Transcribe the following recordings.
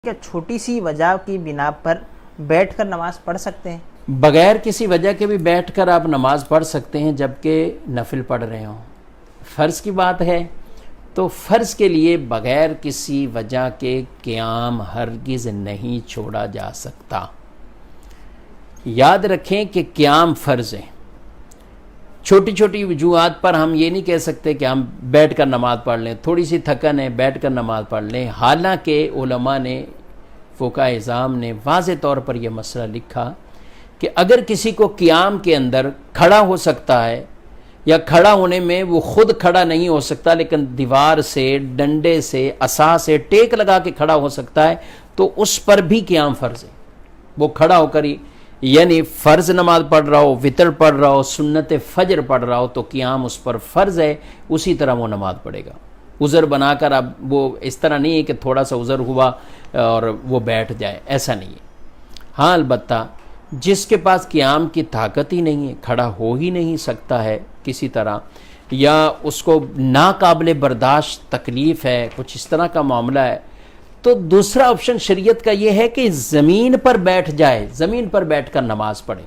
کیا چھوٹی سی وجہ کی بنا پر بیٹھ کر نماز پڑھ سکتے ہیں؟ بغیر کسی وجہ کے بھی بیٹھ کر آپ نماز پڑھ سکتے ہیں جبکہ نفل پڑھ رہے ہوں۔ فرض کی بات ہے تو فرض کے لیے بغیر کسی وجہ کے قیام ہرگز نہیں چھوڑا جا سکتا۔ یاد رکھیں کہ قیام فرض ہے۔ چھوٹی چھوٹی وجوہات پر ہم یہ نہیں کہہ سکتے کہ ہم بیٹھ کر نماز پڑھ لیں، تھوڑی سی تھکن ہے بیٹھ کر نماز پڑھ لیں۔ حالانکہ علماء نے، فقہاء اعظام نے واضح طور پر یہ مسئلہ لکھا کہ اگر کسی کو قیام کے اندر کھڑا ہو سکتا ہے یا کھڑا ہونے میں وہ خود کھڑا نہیں ہو سکتا لیکن دیوار سے، ڈنڈے سے، عصا سے ٹیک لگا کے کھڑا ہو سکتا ہے تو اس پر بھی قیام فرض ہے۔ وہ کھڑا ہو کر یعنی فرض نماز پڑھ رہا ہو، وتر پڑھ رہا ہو، سنت فجر پڑھ رہا ہو تو قیام اس پر فرض ہے، اسی طرح وہ نماز پڑھے گا۔ عذر بنا کر اب وہ اس طرح نہیں ہے کہ تھوڑا سا عذر ہوا اور وہ بیٹھ جائے، ایسا نہیں ہے۔ ہاں البتہ جس کے پاس قیام کی طاقت ہی نہیں ہے، کھڑا ہو ہی نہیں سکتا ہے کسی طرح، یا اس کو ناقابل برداشت تکلیف ہے، کچھ اس طرح کا معاملہ ہے، تو دوسرا آپشن شریعت کا یہ ہے کہ زمین پر بیٹھ جائے، زمین پر بیٹھ کر نماز پڑھے۔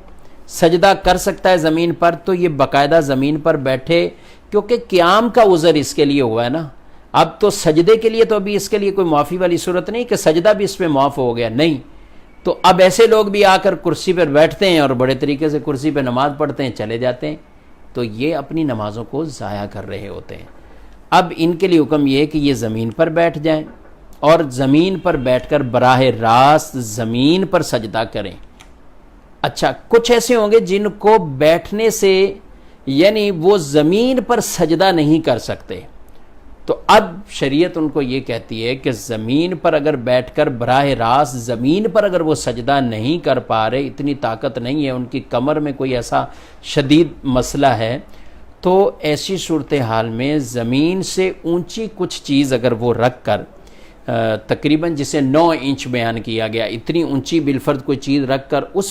سجدہ کر سکتا ہے زمین پر تو یہ باقاعدہ زمین پر بیٹھے، کیونکہ قیام کا عذر اس کے لیے ہوا ہے نا۔ اب تو سجدے کے لیے تو ابھی اس کے لیے کوئی معافی والی صورت نہیں کہ سجدہ بھی اس پہ معاف ہو گیا، نہیں۔ تو اب ایسے لوگ بھی آ کر کرسی پر بیٹھتے ہیں اور بڑے طریقے سے کرسی پہ نماز پڑھتے ہیں، چلے جاتے ہیں، تو یہ اپنی نمازوں کو ضائع کر رہے ہوتے ہیں۔ اب ان کے لیے حکم یہ ہے کہ یہ زمین پر بیٹھ جائیں اور زمین پر بیٹھ کر براہ راست زمین پر سجدہ کریں۔ اچھا، کچھ ایسے ہوں گے جن کو بیٹھنے سے یعنی وہ زمین پر سجدہ نہیں کر سکتے، تو اب شریعت ان کو یہ کہتی ہے کہ زمین پر اگر بیٹھ کر براہ راست زمین پر اگر وہ سجدہ نہیں کر پا رہے، اتنی طاقت نہیں ہے، ان کی کمر میں کوئی ایسا شدید مسئلہ ہے، تو ایسی صورتحال میں زمین سے اونچی کچھ چیز اگر وہ رکھ کر، تقریباً جسے 9 انچ بیان کیا گیا، اتنی اونچی بالفرض کوئی چیز رکھ کر اس پر